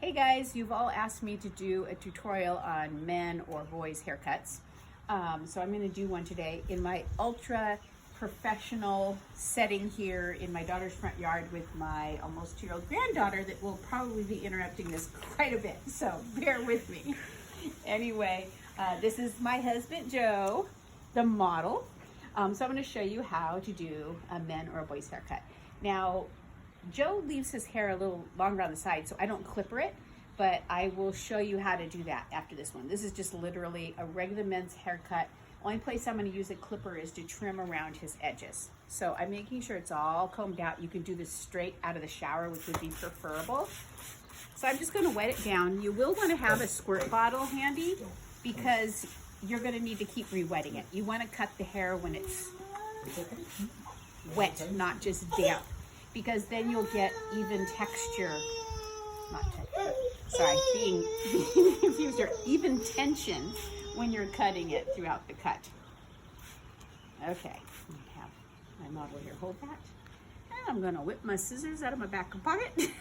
Hey guys, you've all asked me to do a tutorial on men or boys haircuts. So I'm going to do one today in my ultra professional setting here in my daughter's front yard with my almost 2-year-old granddaughter that will probably be interrupting this quite a bit. So bear with me. Anyway, this is my husband, Joe, the model. So I'm going to show you how to do a men or a boy's haircut. Now, Joe leaves his hair a little longer on the side, so I don't clipper it, but I will show you how to do that after this one. This is just literally a regular men's haircut. Only place I'm going to use a clipper is to trim around his edges. So I'm making sure it's all combed out. You can do this straight out of the shower, which would be preferable. So I'm just going to wet it down. You will want to have a squirt bottle handy because you're going to need to keep re-wetting it. You want to cut the hair when it's wet, not just damp, because then you'll get even texture, not texture, sorry, being confused, or even tension when you're cutting it throughout the cut. Okay, I have my model here, hold that. And I'm gonna whip my scissors out of my back pocket.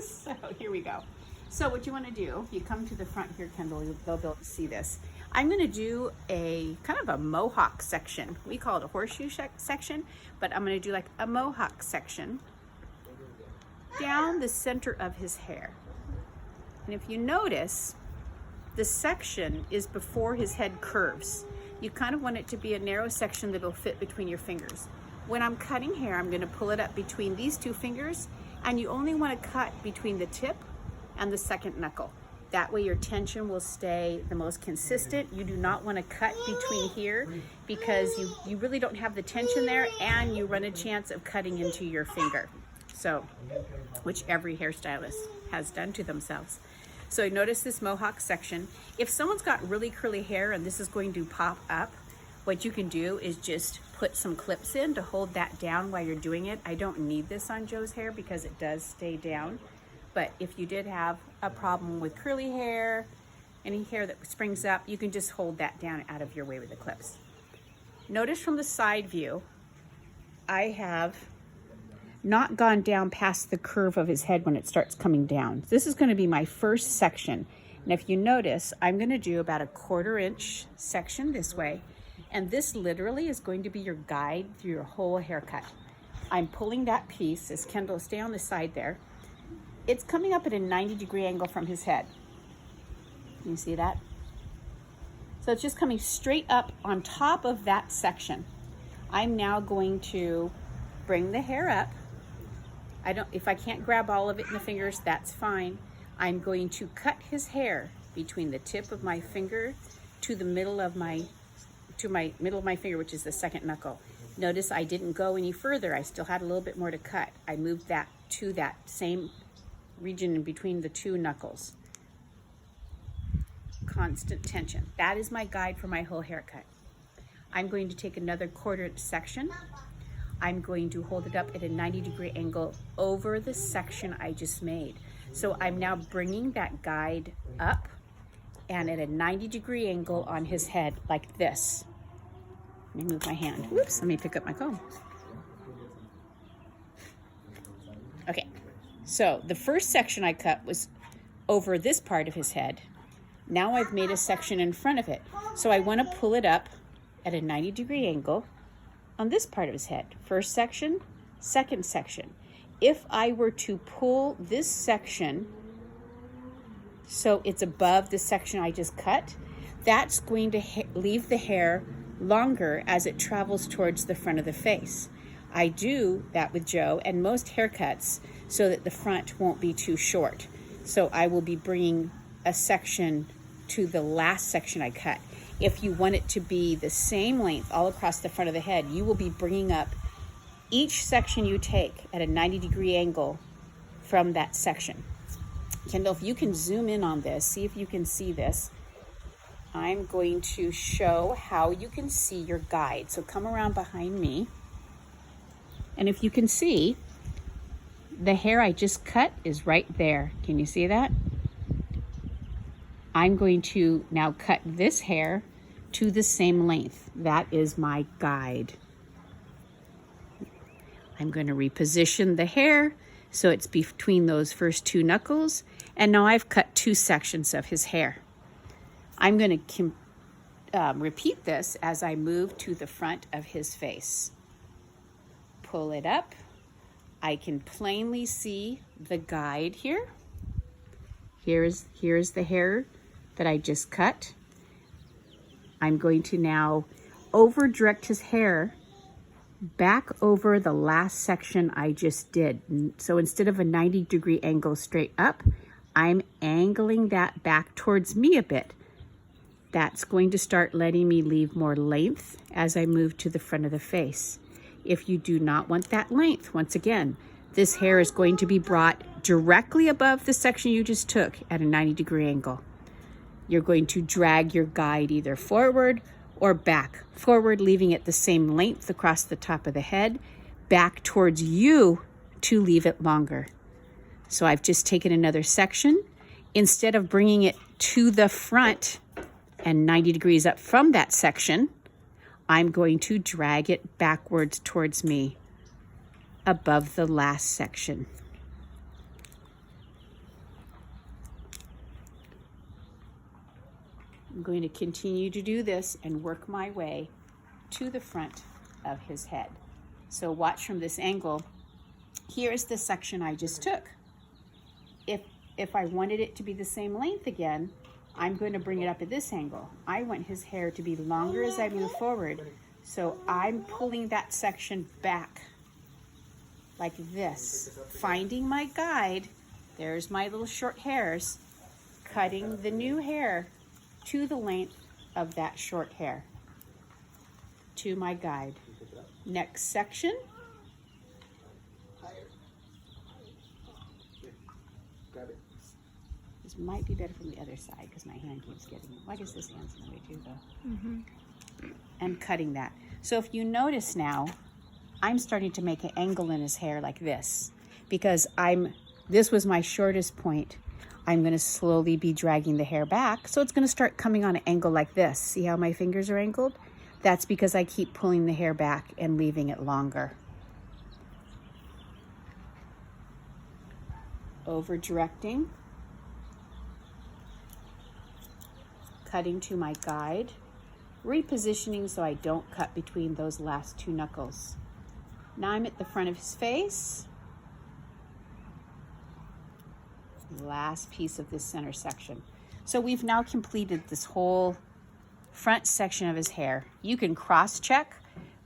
So here we go. So what you wanna do, you come to the front here, Kendall, they'll be able to see this. I'm gonna do a kind of a mohawk section. We call it a horseshoe section, but I'm gonna do like a mohawk section down the center of his hair. And if you notice, the section is before his head curves. You kind of want it to be a narrow section that'll fit between your fingers. When I'm cutting hair, I'm going to pull it up between these two fingers, and you only want to cut between the tip and the second knuckle. That way your tension will stay the most consistent. You do not want to cut between here because you really don't have the tension there, and you run a chance of cutting into your finger. So, which every hairstylist has done to themselves. So notice this mohawk section. If someone's got really curly hair and this is going to pop up, what you can do is just put some clips in to hold that down while you're doing it. I don't need this on Joe's hair because it does stay down. But if you did have a problem with curly hair, any hair that springs up, you can just hold that down out of your way with the clips. Notice from the side view, I have not gone down past the curve of his head when it starts coming down. This is going to be my first section. And if you notice, I'm going to do about a 1/4 inch section this way. And this literally is going to be your guide through your whole haircut. I'm pulling that piece, as Kendall, stay on the side there. It's coming up at a 90-degree angle from his head. Can you see that? So it's just coming straight up on top of that section. I'm now going to bring the hair up. If I can't grab all of it in the fingers, that's fine. I'm going to cut his hair between the tip of my finger to the middle of my finger, which is the second knuckle. Notice I didn't go any further. I still had a little bit more to cut. I moved that to that same region in between the two knuckles. Constant tension. That is my guide for my whole haircut. I'm going to take another 1/4 inch section. I'm going to hold it up at a 90-degree angle over the section I just made. So I'm now bringing that guide up and at a 90-degree angle on his head like this. Let me move my hand. Whoops, let me pick up my comb. Okay, so the first section I cut was over this part of his head. Now I've made a section in front of it. So I want to pull it up at a 90-degree angle on this part of his head. First section, second section. If I were to pull this section so it's above the section I just cut, that's going to leave the hair longer as it travels towards the front of the face. I do that with Joe and most haircuts so that the front won't be too short. So I will be bringing a section to the last section I cut. If you want it to be the same length all across the front of the head, you will be bringing up each section you take at a 90-degree angle from that section. Kendall, if you can zoom in on this, see if you can see this. I'm going to show how you can see your guide. So come around behind me. And if you can see, the hair I just cut is right there. Can you see that? I'm going to now cut this hair to the same length. That is my guide. I'm going to reposition the hair So it's between those first 2 knuckles. And now I've cut 2 sections of his hair. I'm going to repeat this as I move to the front of his face. Pull it up. I can plainly see the guide here. Here's the hair that I just cut. I'm going to now over direct his hair back over the last section I just did. So instead of a 90-degree angle straight up, I'm angling that back towards me a bit. That's going to start letting me leave more length as I move to the front of the face. If you do not want that length, once again, this hair is going to be brought directly above the section you just took at a 90-degree angle. You're going to drag your guide either forward or back. Forward, leaving it the same length across the top of the head, back towards you to leave it longer. So I've just taken another section. Instead of bringing it to the front and 90 degrees up from that section, I'm going to drag it backwards towards me above the last section. I'm going to continue to do this and work my way to the front of his head. So watch from this angle. Here's the section I just took. If I wanted it to be the same length again, I'm going to bring it up at this angle. I want his hair to be longer as I move forward. So I'm pulling that section back like this, finding my guide. There's my little short hairs, cutting the new hair to the length of that short hair to my guide. Next section. This might be better from the other side because my hand keeps getting, well, I guess this hand's in the way too though. And cutting that. So if you notice now, I'm starting to make an angle in his hair like this because this was my shortest point. I'm going to slowly be dragging the hair back. So it's going to start coming on an angle like this. See how my fingers are angled? That's because I keep pulling the hair back and leaving it longer. Over directing. Cutting to my guide. Repositioning so I don't cut between those last 2 knuckles. Now I'm at the front of his face. Last piece of this center section. So we've now completed this whole front section of his hair. You can cross-check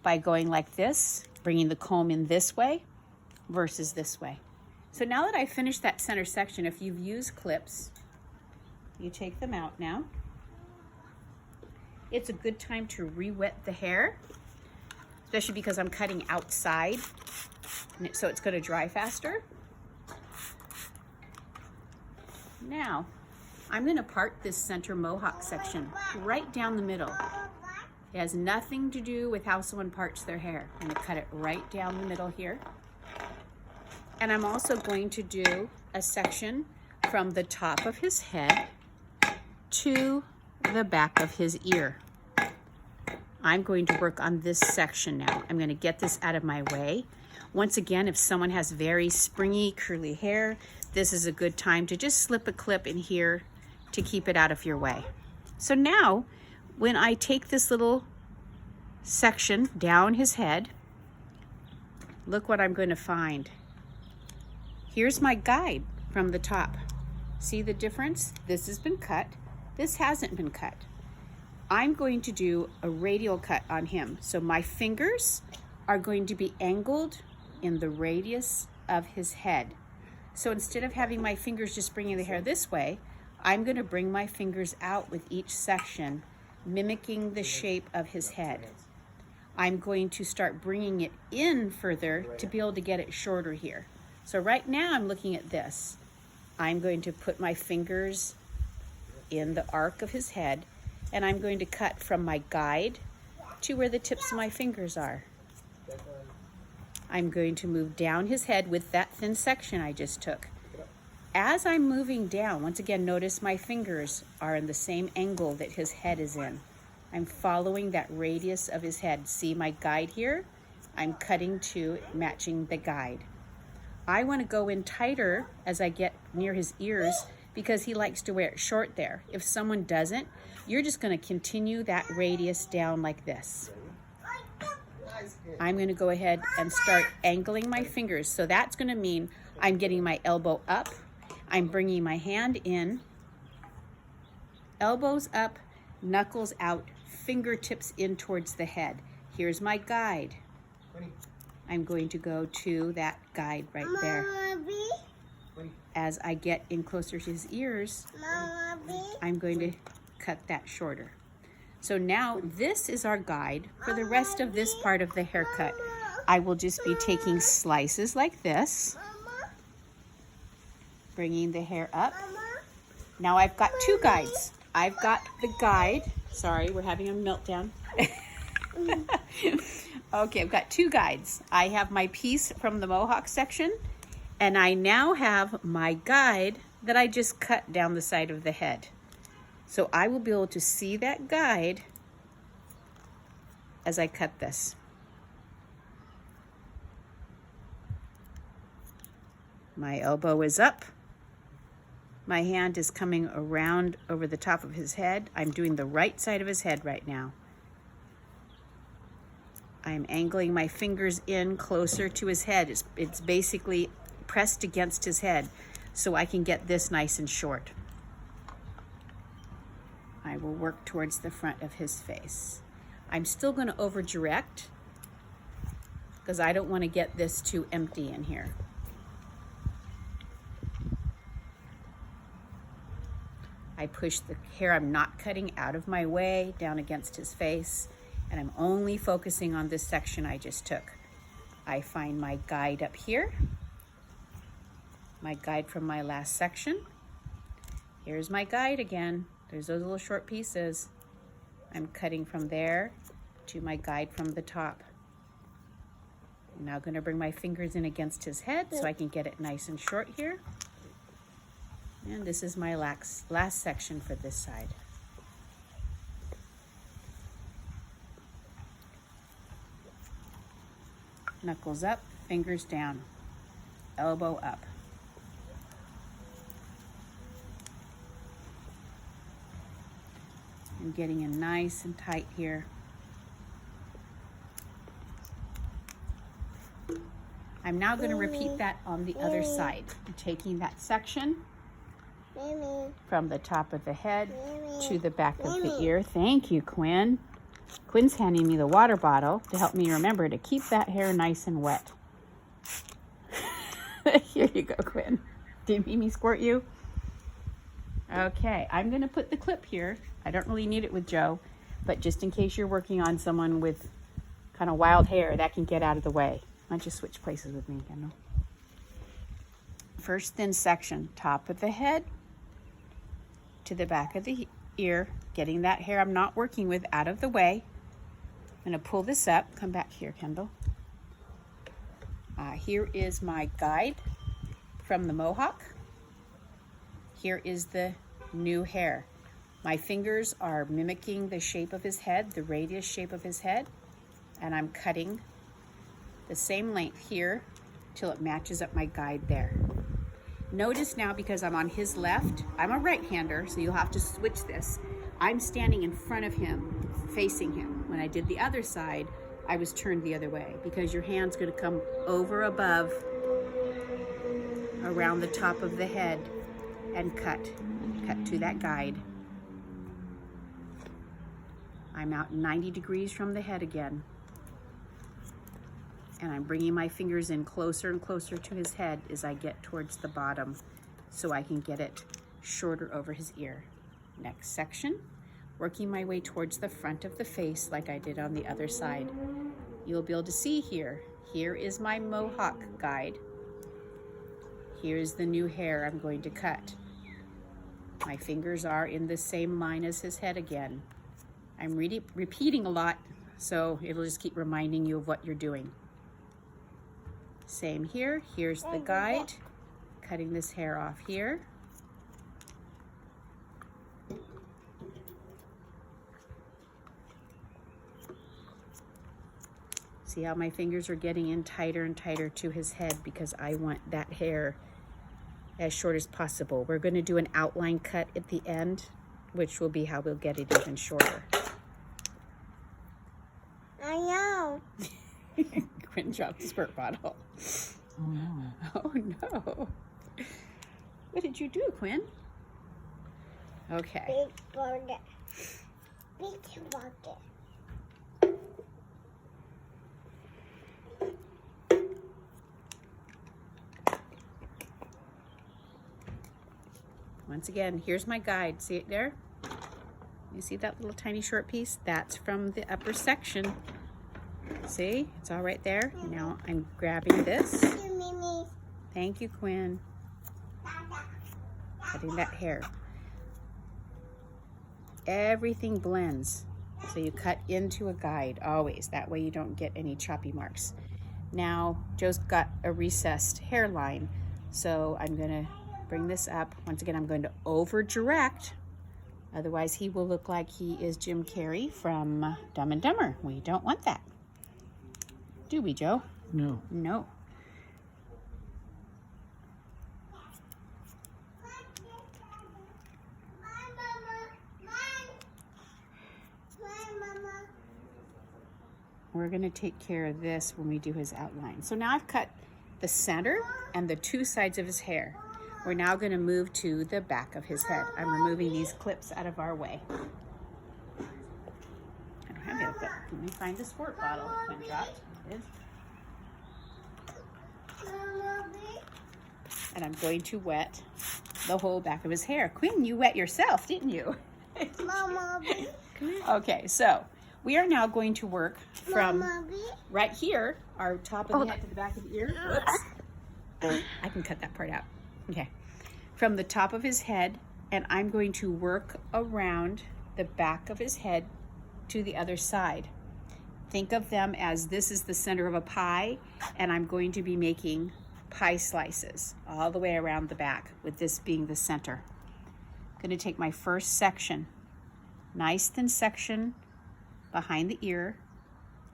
by going like this, bringing the comb in this way versus this way. So now that I finished that center section, if you've used clips, you take them out now. It's a good time to re-wet the hair, especially because I'm cutting outside, so it's going to dry faster. Now, I'm going to part this center mohawk section right down the middle. It has nothing to do with how someone parts their hair. I'm going to cut it right down the middle here. And I'm also going to do a section from the top of his head to the back of his ear. I'm going to work on this section now. I'm going to get this out of my way. Once again, if someone has very springy, curly hair, this is a good time to just slip a clip in here to keep it out of your way. So now, when I take this little section down his head, look what I'm going to find. Here's my guide from the top. See the difference? This has been cut. This hasn't been cut. I'm going to do a radial cut on him. So my fingers are going to be angled in the radius of his head. So instead of having my fingers just bringing the hair this way, I'm going to bring my fingers out with each section, mimicking the shape of his head. I'm going to start bringing it in further to be able to get it shorter here. So right now I'm looking at this. I'm going to put my fingers in the arc of his head, and I'm going to cut from my guide to where the tips of my fingers are. I'm going to move down his head with that thin section I just took. As I'm moving down, once again, notice my fingers are in the same angle that his head is in. I'm following that radius of his head. See my guide here? I'm cutting to matching the guide. I want to go in tighter as I get near his ears because he likes to wear it short there. If someone doesn't, you're just going to continue that radius down like this. I'm going to go ahead and start angling my fingers. So that's going to mean I'm getting my elbow up. I'm bringing my hand in, elbows up, knuckles out, fingertips in towards the head. Here's my guide. I'm going to go to that guide right there. As I get in closer to his ears, I'm going to cut that shorter. So now this is our guide for the rest of this part of the haircut. I will just be taking slices like this, bringing the hair up. Now I've got two guides. I've got the guide. Sorry, we're having a meltdown. Okay, I've got two guides. I have my piece from the Mohawk section, and I now have my guide that I just cut down the side of the head. So I will be able to see that guide as I cut this. My elbow is up. My hand is coming around over the top of his head. I'm doing the right side of his head right now. I'm angling my fingers in closer to his head. It's basically pressed against his head so I can get this nice and short. I will work towards the front of his face. I'm still going to over direct because I don't want to get this too empty in here. I push the hair I'm not cutting out of my way down against his face, and I'm only focusing on this section I just took. I find my guide up here, my guide from my last section. Here's my guide again. There's those little short pieces. I'm cutting from there to my guide from the top. I'm now going to bring my fingers in against his head so I can get it nice and short here. And this is my last section for this side. Knuckles up, fingers down, elbow up. I'm getting in nice and tight here. I'm now going to repeat that on the other side. I'm taking that section from the top of the head to the back of the ear. Thank you, Quinn. Quinn's handing me the water bottle to help me remember to keep that hair nice and wet. Here you go, Quinn. Did Mimi squirt you? Okay, I'm going to put the clip here. I don't really need it with Joe, but just in case you're working on someone with kind of wild hair, that can get out of the way. Why don't you switch places with me, Kendall? First thin section, top of the head to the back of the ear, getting that hair I'm not working with out of the way. I'm going to pull this up. Come back here, Kendall. Here is my guide from the Mohawk. Here is the new hair. My fingers are mimicking the shape of his head, the radius shape of his head, and I'm cutting the same length here till it matches up my guide there. Notice now, because I'm on his left, I'm a right-hander, so you'll have to switch this. I'm standing in front of him, facing him. When I did the other side, I was turned the other way because your hand's going to come over above, around the top of the head, and cut to that guide. I'm out 90 degrees from the head again. And I'm bringing my fingers in closer and closer to his head as I get towards the bottom so I can get it shorter over his ear. Next section, working my way towards the front of the face like I did on the other side. You'll be able to see here. Here is my Mohawk guide. Here's the new hair I'm going to cut. My fingers are in the same line as his head again. I'm repeating a lot, so it'll just keep reminding you of what you're doing. Same here. Here's the guide. Cutting this hair off here. See how my fingers are getting in tighter and tighter to his head because I want that hair as short as possible. We're going to do an outline cut at the end, which will be how we'll get it even shorter. I know. Quinn dropped the squirt bottle. Oh no. Oh no. What did you do, Quinn? Okay. Big bucket. Big bucket. Once again, here's my guide. See it there? You see that little tiny short piece? That's from the upper section. See? It's all right there. Now I'm grabbing this. Thank you, Quinn. Cutting that hair. Everything blends. So you cut into a guide always. That way you don't get any choppy marks. Now, Joe's got a recessed hairline. So I'm going to bring this up. Once again, I'm going to over direct. Otherwise, he will look like he is Jim Carrey from Dumb and Dumber. We don't want that. Do we, Joe? No. No. We're going to take care of this when we do his outline. So now I've cut the center and the two sides of his hair. We're now going to move to the back of his head. I'm removing these clips out of our way. I don't have it, but let me find the squirt bottle. Quinn dropped it. And I'm going to wet the whole back of his hair. Quinn, you wet yourself, didn't you? Mama, Okay, so we are now going to work from right here, our top of the head to the back of the ear. Whoops. I can cut that part out. Okay. From the top of his head, and I'm going to work around the back of his head to the other side. Think of them as this is the center of a pie, and I'm going to be making pie slices all the way around the back, with this being the center. I'm going to take my first section, nice thin section behind the ear.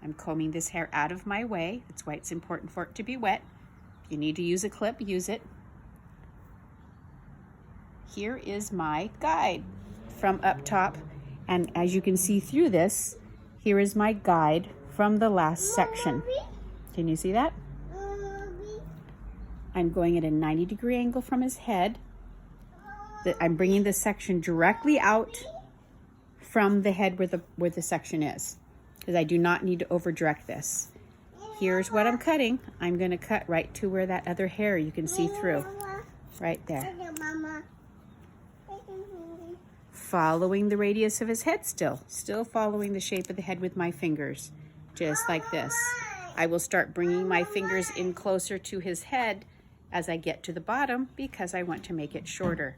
I'm combing this hair out of my way. That's why it's important for it to be wet. If you need to use a clip, use it. Here is my guide from up top, and as you can see through this, here is my guide from the last section. Can you see that? I'm going at a 90-degree angle from his head. I'm bringing the section directly out from the head where the section is, because I do not need to over direct this. Here's what I'm cutting. I'm going to cut right to where that other hair you can see through, right there. Following the radius of his head still following the shape of the head with my fingers, just like this. I will start bringing my fingers in closer to his head as I get to the bottom because I want to make it shorter.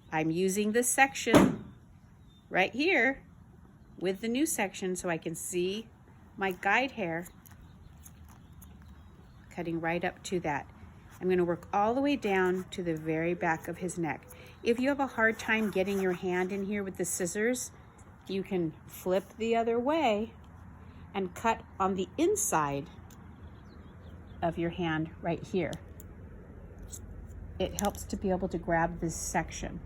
I'm using this section right here with the new section so I can see my guide hair cutting right up to that. I'm going to work all the way down to the very back of his neck. If you have a hard time getting your hand in here with the scissors, you can flip the other way and cut on the inside of your hand right here. It helps to be able to grab this section.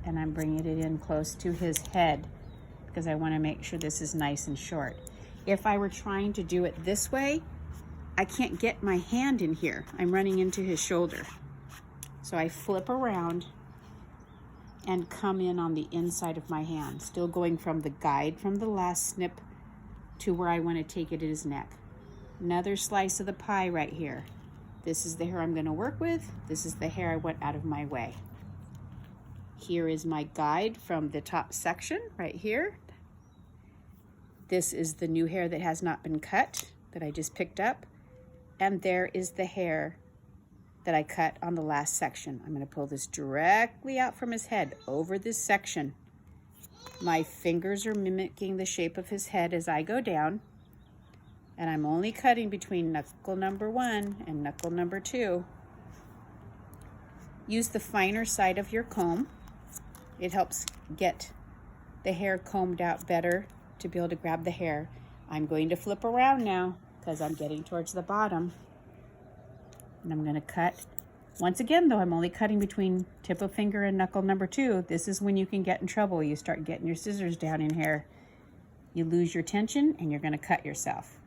And I'm bringing it in close to his head because I want to make sure this is nice and short. If I were trying to do it this way, I can't get my hand in here. I'm running into his shoulder. So I flip around and come in on the inside of my hand, still going from the guide from the last snip to where I want to take it at his neck. Another slice of the pie right here. This is the hair I'm going to work with. This is the hair I want out of my way. Here is my guide from the top section right here. This is the new hair that has not been cut that I just picked up. And there is the hair that I cut on the last section. I'm going to pull this directly out from his head over this section. My fingers are mimicking the shape of his head as I go down. And I'm only cutting between knuckle number 1 and knuckle number 2. Use the finer side of your comb. It helps get the hair combed out better to be able to grab the hair. I'm going to flip around now because I'm getting towards the bottom. And I'm going to cut. Once again, though, I'm only cutting between tip of finger and knuckle number 2. This is when you can get in trouble. You start getting your scissors down in here. You lose your tension and you're going to cut yourself.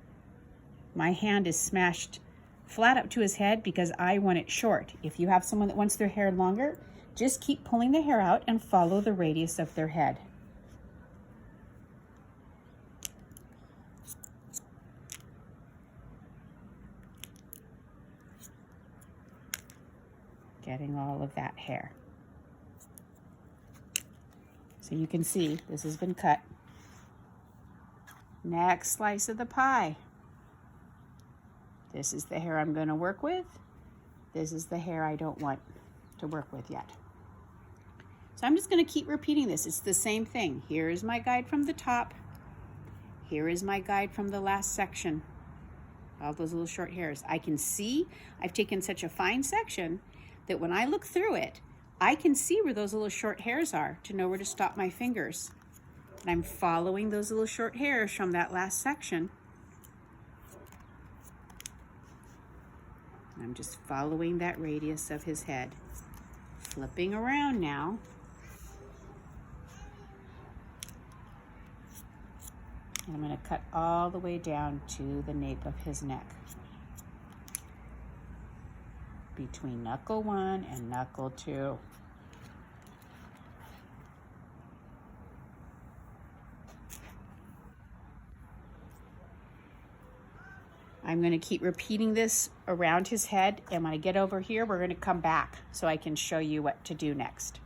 My hand is smashed flat up to his head because I want it short. If you have someone that wants their hair longer, just keep pulling the hair out and follow the radius of their head. Getting all of that hair. So you can see this has been cut. Next slice of the pie. This is the hair I'm going to work with. This is the hair I don't want to work with yet. So I'm just going to keep repeating this. It's the same thing. Here is my guide from the top. Here is my guide from the last section. All those little short hairs. I can see I've taken such a fine section that when I look through it, I can see where those little short hairs are to know where to stop my fingers. And I'm following those little short hairs from that last section. I'm just following that radius of his head. Flipping around now. And I'm going to cut all the way down to the nape of his neck. Between knuckle 1 and knuckle 2. I'm going to keep repeating this around his head, and when I get over here, we're going to come back so I can show you what to do next.